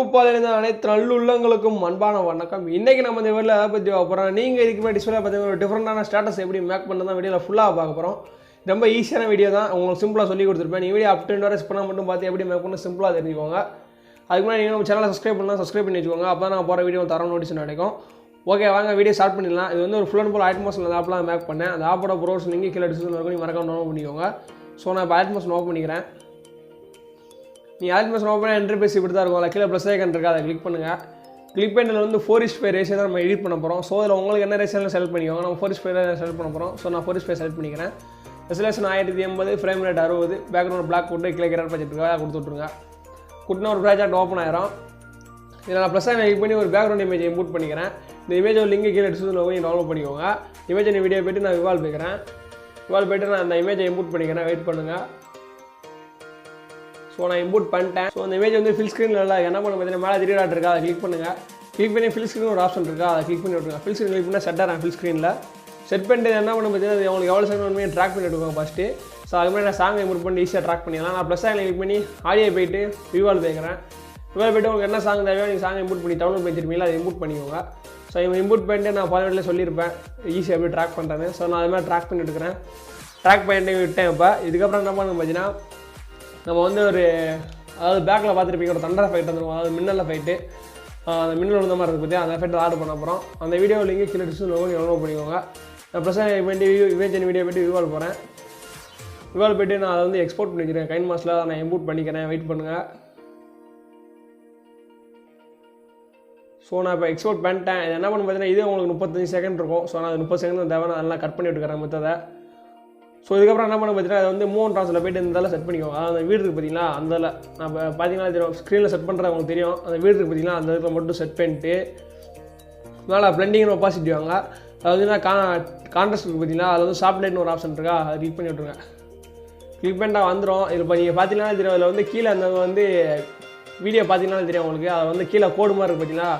தொகுப்பாளரின் அனைத்து நல்லுள்ளங்களுக்கும் அன்பான வணக்கம். இன்றைக்கி நம்ம இந்த வீடியோவில் எதை பற்றி பார்க்க போகிறோம், நீங்கள் இதுக்கு முன்னாடி டிஸ்பிளே பார்த்தீங்கன்னா ஒரு டிஃப்ரெண்டான ஸ்டேட்டஸ் எப்படி மேக் பண்ணதான் வீடியோவில் ஃபுல்லாக பார்க்க போகிறோம். ரொம்ப ஈஸியான வீடியோ தான், உங்களுக்கு சிம்பிளாக சொல்லி கொடுத்துருப்பேன். நீங்கள் வீடியோ அப் டு வரை பண்ணால் மட்டும் பார்த்து எப்படி மேக் பண்ண சிம்பிளாக தெரிஞ்சுக்கோங்க. அதுக்கு முன்னாடி நீங்கள் நம்ம சேனலை சப்ஸ்கிரைப் பண்ணால் சப்ஸ்கிரைப் பண்ணி வச்சுக்கோங்க. அப்போ தான் நான் போகிற வீடியோ தர நோட்டிஸ் கிடைக்கும். ஓகே, வாங்க வீடியோ ஸ்டார்ட் பண்ணிடலாம். இது வந்து ஒரு ஃபுல் அண்ட் ஃபுல் ஆட்மாஸில் அந்த ஆப்லாம் மேக் பண்ணேன். அந்த ஆப்போட ப்ரோஸ் நீங்கள் கீழே டிஸ்கிரிப்ஷனில் இருக்கும், நீங்கள் மறக்காம நோட் பண்ணிக்கோங்க. ஸோ நான் இப்போ ஆட்மாஸ் நோட் பண்ணிக்கிறேன். நீ ஆல்மோஸ்ட் ஓப்பன் இன்டர்ஃபேஸ் இப்படி தான் இருக்கும். அதில் கீழே ப்ளஸ் ஐக்கன் இருக்கா, அதை கிளிக் பண்ணுங்கள். கிளிக் பண்ணியில் வந்து 4:5 ரேஷியோ தான் நம்ம எடிட் பண்ண போகிறோம். ஸோ அதில் உங்களுக்கு என்ன ரேஷியோவில் செலக்ட் பண்ணிக்கோங்க. நம்ம 4:5 செலக்ட் பண்ண போகிறோம். ஸோ நான் 4:5 செலக்ட் பண்ணிக்கிறேன். Resolution 1080, frame rate 60, background black போட்டு கிளிக் பட்ஜெட்டுக்காக கொடுத்துட்ருங்க. கொடுத்துனா ஒரு ப்ராஜெக்ட் ஓப்பன் ஆயிரும். இதில் நான் ப்ளஸ் கிளிக் பண்ணி ஒரு பேக்ரவுண்ட் இமேஜ் இம்போர்ட் பண்ணிக்கிறேன். இந்த இமேஜ் ஒரு லிங்க் கீழே டிஸ்கிரிப்ஷனில் போய் டவுன்லோட் பண்ணிக்கோங்க. இமேஜ் வீடியோ போய்ட்டு நான் விவால் போய்க்கிறேன். விவால் போய்ட்டு நான் அந்த இமேஜை இம்போர்ட் பண்ணிக்கிறேன். வெயிட் பண்ணுங்கள். ஸோ நான் இம்போர்ட் பண்ணிட்டேன். ஸோ அந்த இமேஜ் வந்து ஃபில் ஸ்க்ரீனில் இல்லை, என்ன பண்ண பார்த்தீங்கன்னா மேலே 3 டாட் இருக்கா, அதை கிளிக் பண்ணுங்கள். கிளிக் பண்ணி ஃபில் ஸ்க்ரீன் ஒரு ஆப்ஷன் இருக்கா, அதை கிளிக் பண்ணி விட்டுருங்க. ஃபில் ஸ்க்ரீன் கிளிக் பண்ணால் செட் ஆகிறேன். ஃபில் ஸ்க்ரீனில் செட் பண்ணிட்டு என்ன பண்ண பார்த்தீங்கன்னா உங்களுக்கு எவ்வளோ செகண்ட் ஒன்றுமே ட்ராக் பண்ணி விட்டுருக்கோங்க ஃபஸ்ட்டு. ஸோ அது மாதிரி நான் சாங் இம்போர்ட் பண்ணி ஈஸியாக ட்ராக் பண்ணிடலாம். நான் ப்ளஸ் கிளிக் பண்ணி ஆடியோ போய்ட்டு விவால் போய்க்கிறேன். விவால் போய்ட்டு உங்களுக்கு என்ன சாங் தேவையோ நீங்கள் சாங் இம்போர்ட் பண்ணி டவுன்லோட் பண்ணிச்சிருப்பீங்களா, அதை இம்போர்ட் பண்ணிக்கோங்க. ஸோ இவங்க இம்போர்ட் பண்ணிட்டு நான் பாலிவில் சொல்லியிருப்பேன் ஈஸியாக எப்படி ட்ராக் பண்ணுறது. ஸோ நான் அது மாதிரி ட்ராக் பண்ணிட்டு இருக்கிறேன். ட்ராக் பண்ணிட்டு விட்டேன். இப்போ இதுக்கப்புறம் என்ன பண்ணணும் பார்த்தீங்கன்னா, நம்ம வந்து ஒரு அதாவது பேக்கில் பார்த்துருப்பீங்க ஒரு தண்டரை ஃபைட் வந்துருக்கும், அதாவது மின்னலில் ஃபைட்டு. அந்த மின்னல் விழுந்த மாதிரி இருக்குது பற்றி அந்த ஃபைட்டு ஆர்டர் பண்ண போகிறோம். அந்த வீடியோ லிங்க் கீழே டிஸ்கிரிப்ஷனில் டவுன்லோட் பண்ணிக்கோங்க. நான் ப்ளஸ் இமேஜ் வீடியோ போய்ட்டு விவால் போகிறேன். விவால் போய்ட்டு நான் அதை வந்து எக்ஸ்போர்ட் பண்ணி வச்சுருக்கேன். கைன்மாஸில் நான் இம்போர்ட் பண்ணிக்கிறேன். வெயிட் பண்ணுங்கள். ஸோ நான் இப்போ எக்ஸ்போர்ட் பண்ணிட்டேன். இது என்ன பண்ண பார்த்தீங்கன்னா இதே உங்களுக்கு 35 செகண்ட் இருக்கும். ஸோ நான் 30 செகண்ட் தேவை, நான் நல்லா கட் பண்ணி விட்டுக்கிறேன் மொத்தத்தை. ஸோ இதுக்கப்புறம் என்ன பண்ண பார்த்தீங்கன்னா அதை வந்து மூவ் ட்ரான்ஸில் போய்ட்டு இந்த செட் பண்ணிக்கோங்க. அந்த வீடு இருக்குது பார்த்தீங்களா, அந்த நான் இப்போ பார்த்தீங்கன்னா தெரியும், ஸ்க்ரீனில் செட் பண்ணுறது உங்களுக்கு தெரியும். அந்த வீடு இருக்குது பார்த்தீங்களா, அந்த இடத்துல மட்டும் செட் பண்ணிட்டு மேலே பிளெண்டிங்னு ஒப்பாசிட்டி வாங்க. அதாவது கான்ட்ராஸ்ட் இருக்குது பார்த்தீங்களா, அதில் வந்து ஷார்ப் லைட்னு ஒரு ஆப்ஷன் இருக்கா, அதை கிளிக் பண்ணி விட்ருங்க. கிளிக் பண்ணிட்டா வந்துடும். இதில் இப்போ நீங்கள் பார்த்தீங்கன்னா தெரியும், அதில் வந்து கீழே அந்த வந்து வீடியோ பார்த்தீங்கன்னா தெரியும் உங்களுக்கு. அதை வந்து கீழே கோடு மாதிரி இருக்குது பார்த்தீங்களா,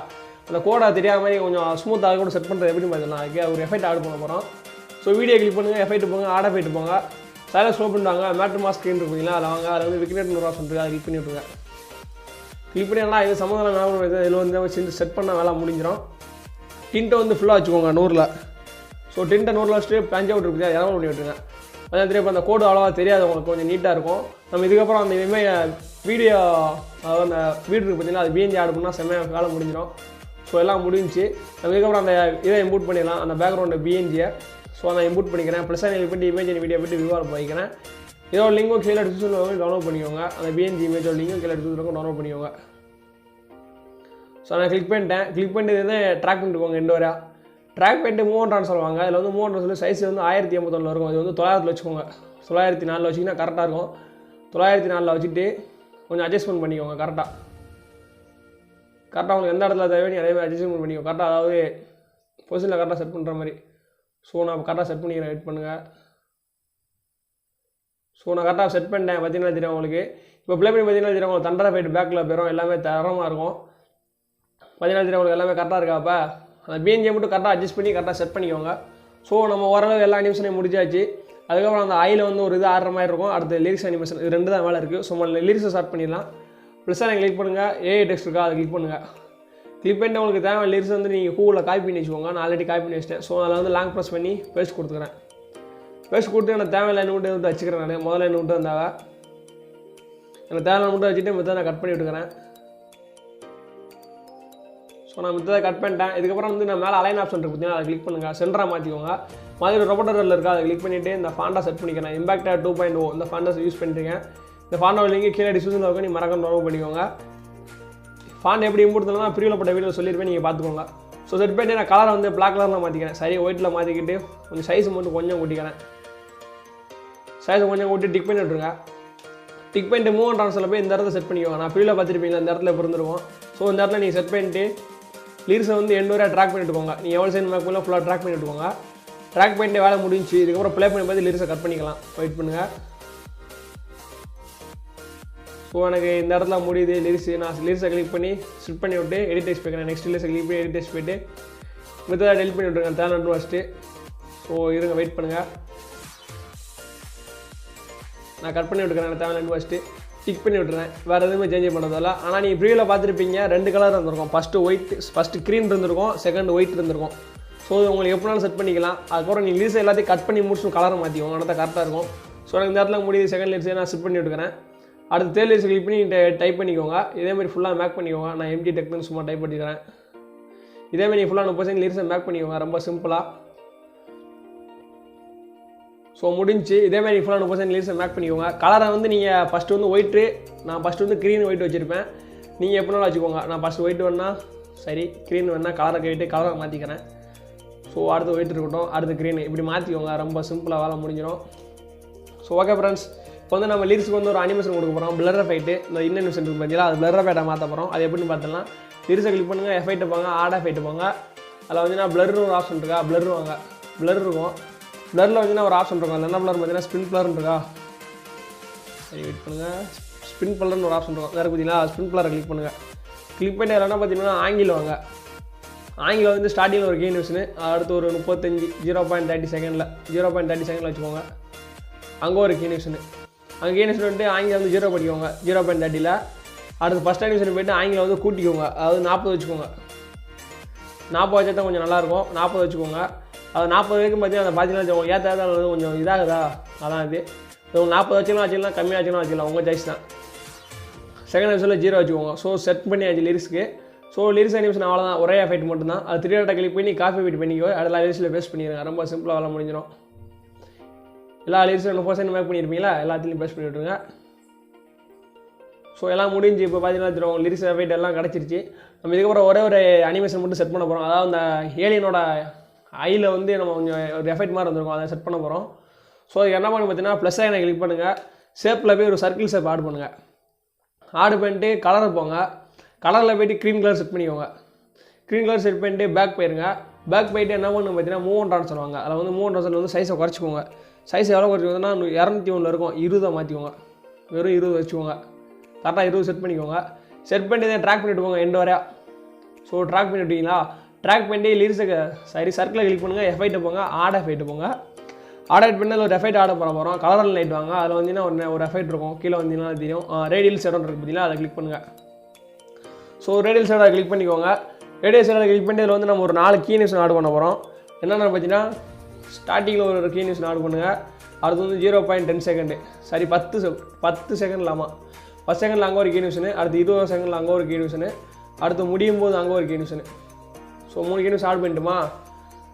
அந்த கோடை தெரியாத மாதிரி கொஞ்சம் ஸ்மூத்தாக கூட செட் பண்ணுறது எப்படின்னு பார்த்தீங்கன்னா அதுக்கு ஒரு எஃபெக்ட் ஆட் பண்ண போகிறோம். ஸோ வீடியோ கிளிக் பண்ணுங்கள், எஃபெக்ட் போங்க, ஆட் எஃபெக்ட் போங்க, சைலன்ஸ் ஸ்லோ பண்ணிட்டாங்க. மேட்ரு மாஸ்க் ஸ்க்ரீன் இருக்குங்களா, அதில் வாங்க. அதில் வந்து விக்னேட் ஒரு ஆப்ஷன் இருக்குது, அதை கிளிக் பண்ணி விட்டுருங்க. கிளிக் பண்ணிடலாம். இது சம்மந்தம் மேலே இதில் வந்து செட் பண்ண வேலை முடிஞ்சிடும். டின்ட்டை வந்து ஃபுல்லாக வச்சுக்கோங்க 100. ஸோ டின்ட்டை 100 வச்சுட்டு பஞ்ச் அவுட் இருக்குது, இறங்க பண்ணி விட்டுருங்க. அதே திருப்பி அந்த கோடு அவ்வளோவா தெரியாது உங்களுக்கு, கொஞ்சம் நீட்டாக இருக்கும். நம்ம இதுக்கப்புறம் அந்த வீடியோ அதாவது அந்த வீடு இருக்குது பார்த்தீங்கன்னா, அது பிஎன்ஜி ஆட் பண்ணால் செம்மையாக வேலை முடிஞ்சிடும். ஸோ எல்லாம் முடிஞ்சு நம்ம இதுக்கப்புறம் அந்த இதை இம்போர்ட் பண்ணிடலாம், அந்த பேக்ரவுண்டு பிஎன்ஜியை. ஸோ நான் இம்போர்ட் பண்ணிக்கிறேன். ப்ளஸ் கிளிக் பண்ணி இமேஜ் வீடியோ போய்ட்டு விவால் பண்ணிக்கிறேன். இதோட லிங்கும் கீழே டிஸ்கிரிப்ஷனில் டவுன்லோட் பண்ணிக்கோங்க. அந்த பிஎன்ஜி இமேஜோட லிங்கும் கீழே டிஸ்கிரிப்ஷனில் டவுன்லோட் பண்ணிக்கோங்க. ஸோ நான் கிளிக் பண்ணிட்டேன். கிளிக் பண்ணிட்டு வந்து ட்ராக் பண்ணிட்டுக்கோங்க. எண்டு வரையா ட்ராக் பண்ணிட்டு மூவ் ட்ரான்ஸ் சொல்லுவாங்க. அதில் வந்து மூவ் ட்ரான்ஸ் சைஸ் வந்து 1081 இருக்கும். அது வந்து 900 வச்சுக்கோங்க. 904 வச்சிங்கன்னா கரெக்டாக இருக்கும். 904 வச்சுட்டு கொஞ்சம் அட்ஜஸ்ட்மெண்ட் பண்ணிக்கோங்க. கரெக்டாக உங்களுக்கு எந்த இடத்துல தேவை நீங்கள் அதே மாதிரி அட்ஜஸ்ட்மெண்ட் பண்ணிக்கோங்க. கரெக்டாக அதாவது பொசிஷனில் கரெக்டாக செட் பண்ணுற மாதிரி. ஸோ நான் கரெக்டாக செட் பண்ணிக்கிறேன். வெயிட் பண்ணுங்கள். ஸோ நான் கரெக்டாக செட் பண்ணிட்டேன். பார்த்தீங்கன்னா தெரியும் உங்களுக்கு. இப்போ ப்ளே பண்ணி பார்த்தீங்கன்னா தெரியும் உங்களுக்கு தண்டரை ஃபைட் பேக்கில் போயிடும். எல்லாமே தரமாக இருக்கும். பார்த்தீங்கன்னா தெரியும் உங்களுக்கு எல்லாமே கரெக்டாக இருக்கா. அப்போ அந்த பிஎன்ஜியை மட்டும் கரெக்டாக அட்ஜஸ்ட் பண்ணி கரெக்டாக செட் பண்ணிக்கோங்க. ஸோ நம்ம ஓரளவு எல்லா அனிமேஷனையும் முடிச்சாச்சு. அதுக்கப்புறம் அந்த ஐயில் வந்து ஒரு இது ஆடுற மாதிரி இருக்கும். அடுத்து லிரிக்ஸ் அனிமேஷன், இது 2 தான் வேலை இருக்குது. ஸோ நம்ம லிரிக்ஸை ஸ்டார்ட் பண்ணிடலாம். ப்ளஸ் நீங்கள் கிளிக் பண்ணுங்கள். ஏஐ டெக்ஸ்ட் இருக்கா, அதை கிளிக் பண்ணுங்கள். கிளிக் பண்ணிட்டு உங்களுக்கு தேவை லிரிக்ஸ் வந்து நீங்கள் கூகுளில் காப்பி பண்ணி வச்சுக்கோங்க. நான் ஆல்ரெடி காப்பி பண்ணி வச்சிட்டேன். ஸோ அதில் வந்து லாங் ப்ரெஸ் பண்ணி பேஸ்ட் கொடுத்துக்கிறேன். பேஸ்ட் கொடுத்து எனக்கு தேவையில்லை விட்டு வந்து வச்சுக்கிறேன். நான் முதல்ல என்ன விட்டு வந்தாவ எனக்கு தேவையில்லை மட்டும் வச்சுட்டு மித்ததை நான் கட் பண்ணி விட்டுக்கிறேன். ஸோ நான் மித்ததை கட் பண்ணிட்டேன். இதுக்கப்புறம் வந்து நான் மேலே அலைன் ஆப்ஷன் இருக்குது பார்த்தீங்கன்னா, அதை கிளிக் பண்ணுங்கள். சென்டராக மாற்றிக்கோங்க. மாதிரி ரொபோட்டரில் இருக்கா, அதை கிளிக் பண்ணிவிட்டு இந்த ஃபாண்டை செட் பண்ணிக்கிறேன். இம்பாக்டா 2.0 இந்த ஃபாண்டை யூஸ் பண்ணிருக்கேன். இந்த ஃபாண்டோட லிங்க் கீழே டிஸ்கிரிப்ஷனில் இருக்கும், நீங்கள் மறக்காம டவுன்லோட் பண்ணிக்கோங்க. ஃபாண்ட் எப்படி இம்போர்ட் பண்ணலாம் ப்ரீவியூல போட்ட வீடியோ சொல்லியிருப்பேன், நீங்கள் பார்த்துக்கோங்க. ஸோ செட் பண்ணி நான் கலரை வந்து பிளாக் கலரில் மாற்றிக்கிறேன். சரி, ஒயிட்டில் மாற்றிக்கிட்டு கொஞ்சம் சைஸ் மட்டும் கொஞ்சம் கூட்டிக்கிறேன். சைஸை கொஞ்சம் கூட்டி டிக் பண்ணி விட்ருங்க. டிக் பண்ணிட்டு மூவ் ட்ரான்ஸில் போய் இந்த இடத்துல செட் பண்ணிக்கோங்க. நான் ப்ரீவியூல பார்த்துருப்பீங்களா, இந்த இடத்துல பிறந்துருவோம். ஸோ இந்த இடத்துல நீங்கள் செட் பண்ணிட்டு லிரிக்ஸை வந்து எண்டு வரையா ட்ராக் பண்ணிட்டுக்கோங்க. நீங்கள் எவ்வளோ சைன் மேக் பண்ணலாம் ஃபுல்லாக ட்ராக் பண்ணிட்டுக்கோங்க. ட்ராக் பண்ணிட்டு வேலை முடிஞ்சு. இதுக்கப்புறம் ப்ளே பண்ணி பார்த்து லிரிக்ஸை கட் பண்ணிக்கலாம். வெயிட் பண்ணுங்கள். ஸோ எனக்கு இந்த இடத்துல முடியுது லிரிக்ஸு. நான் லிரிக்ஸை கிளிக் பண்ணி செட் பண்ணி விட்டு எடிட் டெக்ஸ்ட் போய்க்கிறேன். நெக்ஸ்ட் லிரிக்ஸை கிளிக் பண்ணி எடிட் டெக்ஸ்ட் போய்ட்டு மித்ததை டெலிட் பண்ணி விட்ருங்க. தேவை ஃபஸ்ட்டு. ஸோ இருங்க, வெயிட் பண்ணுங்கள். நான் கட் பண்ணி விட்டுக்கிறேன். தேவை ஃபஸ்ட்டு டிக் பண்ணி விட்டுறேன். வேறு எதுவுமே சேஞ்ச் பண்ணுறதில்ல. ஆனால் நீங்கள் ப்ரீவியூவில் பார்த்துருப்பீங்க 2 கலர் இருந்திருக்கும். ஃபஸ்ட்டு க்ரீன் இருந்திருக்கும், செகண்ட் ஒயிட் இருந்திருக்கும். ஸோ உங்களுக்கு எப்படினாலும் செட் பண்ணிக்கலாம். அதுக்கப்புறம் நீங்கள் லிரிக்ஸ் எல்லாத்தையும் கட் பண்ணி முடிச்சு கலரை மாற்றிக்கோங்க, ஆனால் தான் கரெக்டாக இருக்கும். ஸோ எனக்கு இந்த இடத்துல முடியுது செகண்ட் லிரிக்ஸை நான் செட் பண்ணி விட்டுக்கிறேன். அடுத்து தேர்ட் லிரிக்ஸ் கிளிக் பண்ணி டைப் பண்ணிக்கோங்க. இதேமாதிரி ஃபுல்லாக மேக் பண்ணிக்கோங்க. நான் எம்டி டெக்னு சும்மா டைப் பண்ணிக்கிறேன். இதேமாதிரி ஃபுல்லாக 30% லிரிக்ஸை மேக் பண்ணிக்கோங்க, ரொம்ப சிம்பிளாக. ஸோ முடிஞ்சு இதேமாதிரி ஃபுல்லாக 30% லிரிக்ஸை மேக் பண்ணிக்கோங்க. கலரை வந்து நீங்கள் ஃபஸ்ட்டு வந்து ஒயிட்டு, நான் ஃபஸ்ட்டு வந்து க்ரீன் ஒயிட் வச்சுருப்பேன். நீங்கள் எப்படினாலும் வச்சுக்கோங்க. நான் ஃபஸ்ட்டு ஒயிட் வேணால் சரி, க்ரீன் வேணால் கலரை கேட்டு கலரை மாற்றிக்கிறேன். ஸோ அடுத்து ஒயிட் இருக்கட்டும், அடுத்து க்ரீன், இப்படி மாற்றிக்கோங்க. ரொம்ப சிம்பிளாக வேலை முடிஞ்சிடும். ஸோ ஓகே ஃப்ரெண்ட்ஸ், இப்போ வந்து நம்ம லிரிக்ஸுக்கு வந்து ஒரு அனிமேஷன் கொடுக்க போகிறோம். பிளர் எஃபெக்ட், இந்த இன்னிமேஷன் இருக்குது பார்த்தீங்களா, அது பிளர் எஃபெக்ட்டை மாற்ற போகிறோம். அது எப்படின்னு பார்த்தலாம். லிரிக்ஸை கிளிக் பண்ணுங்கள், எஃபெக்ட் போங்க, ஆட் எஃபெக்ட் போங்க. அதில் வந்து நான் பிளர்னு ஒரு ஆப்ஷன் இருக்கா, பிளர் வாங்க, பிளர் இருக்கும். பிளரில் வந்து ஒரு ஆப்ஷன் இருக்கும். அது என்ன பிளர் பார்த்தீங்கன்னா ஸ்பின் பிளர்னு இருக்கா, சரி வெயிட் பண்ணுங்கள். ஸ்பின் பிளர்னு ஒரு ஆப்ஷன் இருக்கும், வேறு பார்த்தீங்களா, ஸ்பின் பிளரை கிளிக் பண்ணுங்கள். கிளிக் பண்ணி என்ன பார்த்தீங்கன்னா ஆங்கிள் வாங்க. ஆங்கிள் வந்து ஸ்டார்டிங்கில் ஒரு கீனியூஷனு, அடுத்து ஒரு 35 0.30 செகண்டில் 0.30 செகண்டில் வச்சுக்கோங்க. அங்கே ஒரு கீனியூஷனு, அங்கே கீனியூஷன் வந்துட்டு ஆங்கிள் வந்து 0 பண்ணிக்கோங்க 0.30. அடுத்து ஃபஸ்ட் அனிமேஷன் போய்ட்டு ஆங்கிள் வந்து கூட்டிக்கோங்க, அதாவது 40 வச்சுக்கோங்க. 40 வச்சா தான் கொஞ்சம் நல்லாயிருக்கும். 40 வச்சுக்கோங்க. அது 40 வரைக்கும் பார்த்தீங்கன்னா அந்த பார்த்தீங்கன்னா ஏற்றாத கொஞ்சம் இதாகுதா, அதான் இது. 40 வச்சுக்கலாம், கம்மியாக வச்சுக்கலாம், உங்கள் சாய்ஸ் தான். செகண்ட் அனிமேஷனில் 0 வச்சுக்கோங்க. ஸோ செட் பண்ணியாச்சு லிரிக்ஸ்க்கு. ஸோ லிரிக்ஸ் அனிமேஷன் அவ்வளோதான், ஒரே எஃபெக்ட் மட்டும்தான். அது 3 டாட்டா கிளிக் பண்ணி காப்பி வெயிட் பண்ணிக்கோ, அதெல்லாம் லிரிக்ஸில் பேஸ்ட் பண்ணிடுங்க. ரொம்ப சிம்பிளாக வேலை முடிஞ்சிடும். எல்லா லிரிக்ஸில் 30% மேக் பண்ணியிருப்பீங்களா, எல்லாத்துலேயும் பேஸ்ட் பண்ணி விட்ருங்க. ஸோ எல்லாம் முடிஞ்சு இப்போ பார்த்தீங்கன்னா லிரிக்ஸ் எஃபெக்ட் எல்லாம் கிடச்சிருச்சு. நம்ம இதுக்கப்புறம் ஒரே ஒரு அனிமேஷன் மட்டும் செட் பண்ண போகிறோம். அதாவது அந்த ஏலியனோட ஐயில் வந்து நம்ம கொஞ்சம் ஒரு எஃபெக்ட் மாதிரி வந்துருக்கோம், அதை செட் பண்ண போகிறோம். ஸோ அதுக்கு என்ன பண்ணு பார்த்தீங்கன்னா ப்ளஸ் ஐக்கனை கிளிக் பண்ணுங்கள். ஷேப்பில் போய் ஒரு சர்க்கிள் ஷேப் ஆட் பண்ணுங்கள். ஆட் பண்ணிட்டு கலரை போங்க. கலரில் போய்ட்டு க்ரீன் கலர் செட் பண்ணிக்கோங்க. க்ரீன் கலர் செட் பண்ணிட்டு பேக் போயிருங்க. பேக் போய்ட்டு என்ன பண்ணு பார்த்தீங்கன்னா மூவ் அண்ட் ட்ரான்ஸ் சொல்லுவாங்க. அதில் வந்து மூவ் அண்ட் ட்ரான்ஸ் வந்து சைஸை குறைச்சிக்கோங்க. சைஸ் எவ்வளோ குறைச்சிக்கோங்கன்னா 201 இருக்கும், 20 மாற்றிக்கோங்க. வெறும் 20 வச்சுக்கோங்க. கரெக்டாக 20 செட் பண்ணிக்கோங்க. செட் பண்ணிட்டு இதை ட்ராக் பண்ணிவிட்டு போங்க எண்டு வரையா. ஸோ ட்ராக் பண்ணிவிட்டீங்களா, ட்ராக் பண்ணி லிரிக்ஸுக்கு சரி சர்க்கிளை கிளிக் பண்ணுங்கள், எஃபெக்ட் போங்க, ஆட் எஃபெக்ட் போங்க. ஆட் எஃபெக்ட் பண்ணி ஒரு எஃபெக்ட் ஆட போகிறோம். கலர் லைட் வாங்க. அதில் வந்தீங்கன்னா ஒரு எஃபெக்ட் இருக்கும், கீழே வந்தீங்கன்னா தெரியும், ரேடியல் ஷேடோ இருக்குது பார்த்தீங்களா, அதை கிளிக் பண்ணுங்கள். ஸோ ரேடியல் ஷேடோ கிளிக் பண்ணிக்கோங்க. ரேடியல் ஷேடோ கிளிக் பண்ணி இதில் வந்து நம்ம ஒரு 4 கீனியூஷன் ஆட் பண்ண போகிறோம். என்னென்னு பார்த்தீங்கன்னா ஸ்டார்டிங்கில் ஒரு கீனியூஷன் ஆட் பண்ணுங்கள். அடுத்து வந்து 0.10 செகண்டு, சரி 10 செகண்ட் இல்லாமல் 10 செகண்டில் அங்கே ஒரு கீனியூஷனு, அடுத்து 20 செகண்டில் அங்கே ஒரு கீனியூஷனு, அடுத்து முடியும் போது அங்கே ஒரு கீனியூஷனு. So 3 கீனியூஷன் add பண்ணிட்டுமா.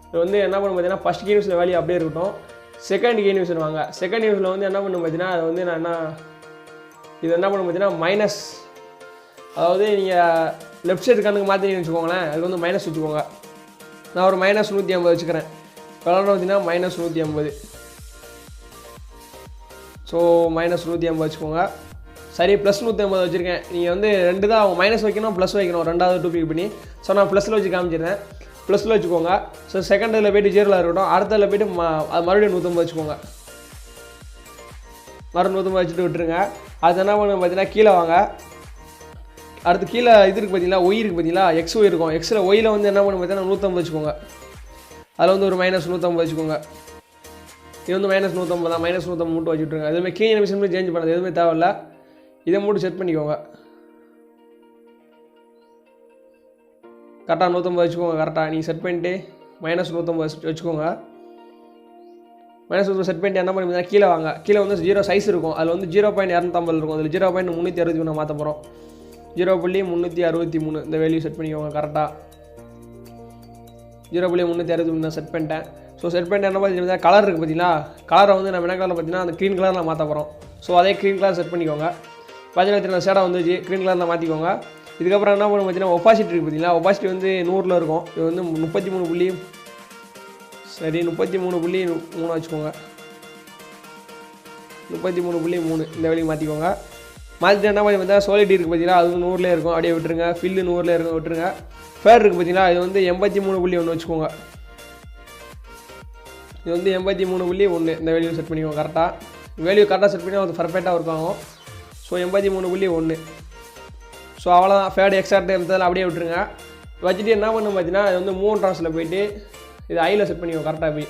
இது வந்து என்ன பண்ண பார்த்தீங்கன்னா ஃபஸ்ட் கீனியூஷன் வேல்யூ அப்படியே இருக்கட்டும். செகண்ட் கீனியூஷன் வாங்க. செகண்ட் கீனியூஷனில் வந்து என்ன பண்ணு பார்த்தீங்கன்னா அது வந்து நான் இது என்ன பண்ண பார்த்தீங்கன்னா மைனஸ், அதாவது நீங்கள் லெஃப்ட் சைடு கண்ணுக்கு மாற்றினு வச்சுக்கோங்களேன், அதுக்கு வந்து மைனஸ் வச்சுக்கோங்க. நான் ஒரு -150 வச்சுக்கிறேன். கலர் பார்த்தீங்கன்னா -150. ஸோ -150 வச்சுக்கோங்க. சரி +150 வச்சுருக்கேன். நீங்கள் வந்து 2 தான் மைனஸ் வைக்கணும் ப்ளஸ் வைக்கணும், ரெண்டாவது 2 கிளிக் பண்ணி. ஸோ நான் ப்ளஸில் வச்சு காமிச்சிடுறேன். ப்ளஸில் வச்சுக்கோங்க. ஸோ செகண்ட் இதில் போய்ட்டு 0ல் இருக்கட்டும். அடுத்ததில் போய்ட்டு அது மறுபடியும் 150 வச்சுக்கோங்க. மறுபடியும் 150 வச்சுட்டு விட்டுருங்க. அது என்ன பண்ணு பார்த்தீங்கன்னா கீழே வாங்க. அடுத்து கீழே இது இருக்குது பார்த்தீங்களா, ஒய் இருக்குது பார்த்தீங்களா, எக்ஸ் ஒய் இருக்கும். எக்ஸில் ஒயில் வந்து என்ன பண்ணு பார்த்தீங்கன்னா 150 வச்சுக்கோங்க. அதில் வந்து ஒரு -150 வச்சுக்கோங்க. இது வந்து -150 தான், -150 மட்டும் வச்சுட்ருங்க. எதுவுமே கீ அனிமேஷன் சேஞ்ச் பண்ணது எதுவுமே தேவையில்லை. இதை மட்டும் செட் பண்ணிக்கோங்க. கரெக்டாக 150 வச்சுக்கோங்க. கரெக்டாக நீங்கள் செட் பண்ணிட்டு -150 வச்சுக்கோங்க. -150 செட் பண்ணிட்டு என்ன பண்ணி கீழே வாங்க. கீழே வந்து 0 சைஸ் இருக்கும். அதில் வந்து 0.250 இருக்கும். அதில் 0.363 மாற்ற போகிறோம். 0.363 இந்த வேல்யூ செட் பண்ணிக்கோங்க. கரெக்டாக 0.363 செட் பண்ணிட்டேன். ஸோ செட் பண்ணிட்டு என்ன பார்த்தீங்கன்னா கலர் இருக்குது பார்த்தீங்களா, கலரை வந்து நம்ம என்ன கலரில் பார்த்தீங்கன்னா அந்த க்ரீன் கலரில் மாற்ற போகிறோம். ஸோ அதே க்ரீன் கலர் செட் பண்ணிக்கோங்க. பார்த்தீங்கன்னா ஷேடாக வந்துச்சு, க்ரீன் கலரில் மாற்றிக்கோங்க. இதுக்கப்புறம் என்ன பண்ணணும் பார்த்தீங்கன்னா ஒப்பாசிட்டி இருக்குது பார்த்தீங்களா, ஒப்பாசிட்டி வந்து 100ல் இருக்கும். இது வந்து 33 சரி 33.3 வச்சுக்கோங்க. 33.3 இந்த வேலையை மாற்றிக்கோங்க. மாற்றிட்டு என்ன பண்ணி பார்த்தீங்கன்னா சோலிட்டி இருக்குது பார்த்தீங்களா, அது 100லே இருக்கும், அப்படியே விட்டுருங்க. ஃபில்லு 100லே இருக்கும், விட்டுருங்க. ஃபேர் இருக்குது பார்த்தீங்களா, இது வந்து 83.1 வச்சுக்கோங்க. இது வந்து 83.1 இந்த வேல்யூ செட் பண்ணிக்கோங்க. கரெக்டாக வேல்யூ கரெக்டாக செட் பண்ணி அது பர்ஃபெக்டாக இருக்கும். ஸோ 83.1. ஸோ அவ்வளோதான். ஃபேடு எக்ஸாக்ட் டைம் அப்படியே விட்டுருங்க. வச்சுட்டு என்ன பண்ணணும் பார்த்தீங்கன்னா இது வந்து மூவ் ட்ரான்ஸில் போய்ட்டு இது ஐயில் செட் பண்ணிக்கோங்க. கரெக்டாக போய்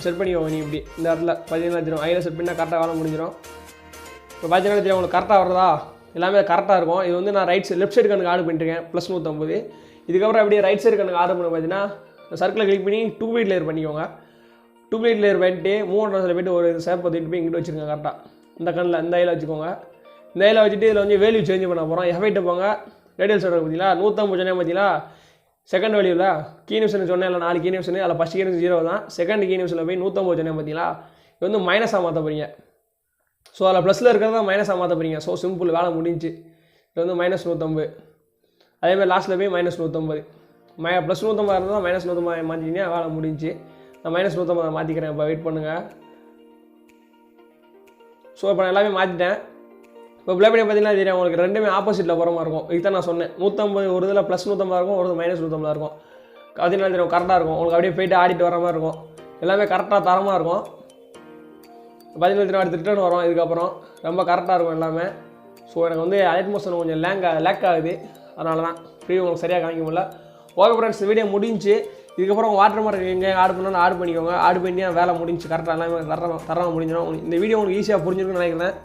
செட் பண்ணிக்கோங்க. நீ இப்படி இந்த இடத்துல பார்த்தீங்கன்னா ஐயில் செட் பண்ணால் கரெக்டாக வேலை முடிஞ்சிடும். இப்போ பார்த்தீங்கன்னா தெரியும் உங்களுக்கு கரெக்டாக வருதா, எல்லாமே கரெக்டாக இருக்கும். இது வந்து நான் லெஃப்ட் சைடு கண்ணுக்கு ஆர்டர் பண்ணிட்டுருக்கேன் +150. இதுக்கப்புறம் அப்படியே ரைட் சைடு கண்ணுக்கு ஆர்டர் பண்ண பார்த்தீங்கன்னா சர்க்கிளை கிளிக் பண்ணி 2 பிட் லேயர் பண்ணிக்கோங்க. 2 பிட் லேயர் பண்ணிட்டு 3 ட்ரான்ஸில் போய்ட்டு ஒரு சேப்பை தூக்கிட்டு போய் இங்கிட்டு வச்சுருங்க. கரெக்டாக இந்த கண்ணில் இந்த ஐயில் வச்சுக்கோங்க. இந்த ஐயில் வச்சுட்டு இதில் வந்து வேல்யூ சேஞ்ச் பண்ண போகிறோம். எஃபெக்ட் போங்க. ரேடியல் சைடு பார்த்தீங்களா 150 சொன்னேன் பார்த்தீங்களா, செகண்ட் வேல்யூவில் கீ நியூஷன் சொன்னேன் இல்லை 4 கீ நியூஷன், அதில் ஃபஸ்ட் கீ நியூஷன் 0 தான். செகண்ட் கீ நியூஷனில் போய் 150 சொன்னேன் பார்த்தீங்களா, இது வந்து மைனஸாக மாற்ற போகிறீங்க. ஸோ அதில் ப்ளஸில் இருக்கிறதா மைனஸாக மாற்ற போகிறீங்க. ஸோ சிம்பிள், வேலை முடிஞ்சு. இது வந்து -150. அதேமாதிரி லாஸ்ட்டில் போய் -150. +150 இருந்தால் -150 மாற்றிக்கிட்டீங்கன்னா வேலை முடிஞ்சு. நான் -150 மாற்றிக்கிறேன். இப்போ வெயிட் பண்ணுங்கள். ஸோ இப்போ நான் எல்லாமே மாற்றிட்டேன். இப்போ ப்ளே பண்ணி பார்த்தீங்கன்னா தெரியும் உங்களுக்கு ரெண்டுமே ஆப்போசிட்டில் போகிற மாதிரி இருக்கும். இதுதான் நான் சொன்னேன். 150 ஒரு இதில் +150 இருக்கும், ஒரு -150 இருக்கும். பார்த்தீங்கன்னா தெரியும் கரெக்டாக இருக்கும். உங்களுக்கு அப்படியே போய்ட்டு ஆடிட்டு வர மாதிரி இருக்கும். எல்லாமே கரெக்டாக தரமாக இருக்கும். பார்த்தீங்கன்னா அடுத்து ரிட்டர்ன் வரும். இதுக்கப்புறம் ரொம்ப கரெக்டாக இருக்கும் எல்லாமே. ஸோ எனக்கு வந்து அலைட் மோஷன் கொஞ்சம் லேக் ஆகுது, அதனால தான் ஃப்ரீ உங்களுக்கு சரியாக காமிக்க முடியல. ஓகே ஃப்ரெண்ட்ஸ், இந்த வீடியோ முடிஞ்சு. இதுக்கப்புறம் வாட்டர் மார்க் எங்கே ஆர்டர் பண்ணாலும் ஆர்டர் பண்ணிக்கோங்க. ஆர்டர் பண்ணி வேலை முடிஞ்சு கரெக்டாக எல்லாமே தரமாக முடிஞ்சிடும். இந்த வீடியோ உங்களுக்கு ஈஸியாக புரிஞ்சிருக்குன்னு நினைக்கிறேன்.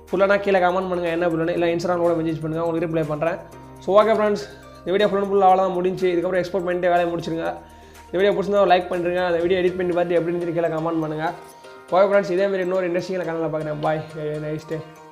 ஃபுல்லாக கீழே கமெண்ட் பண்ணுங்கள் என்ன பண்ணணும், இல்லை இன்ஸ்டாகிராம் கூட மெசேஜ் பண்ணுங்கள், உங்களுக்கு ரிப்ளை பண்ணுறேன். ஸோ ஓகே ஃப்ரெண்ட்ஸ், இந்த வீடியோ ஃபுல்லாக அவ்வளோதான் முடிஞ்சு. இதுக்கப்புறம் எக்ஸ்போர்ட் பண்ணிட்டு வேலையை முடிச்சிருங்க. இந்த வீடியோ பிடிச்சிருந்தா லைக் பண்ணுறேங்க. அந்த வீடியோ எடிட் பண்ணி பார்த்து எப்படி இருந்துச்சு கீழே கமெண்ட் பண்ணுங்கள். ஓகே ஃப்ரெண்ட்ஸ், இதேமாதிரி இன்னொரு இன்ட்ரெஸ்டிங்கான சேனலில் பார்க்குறேன். பாய், நைஸ் டே.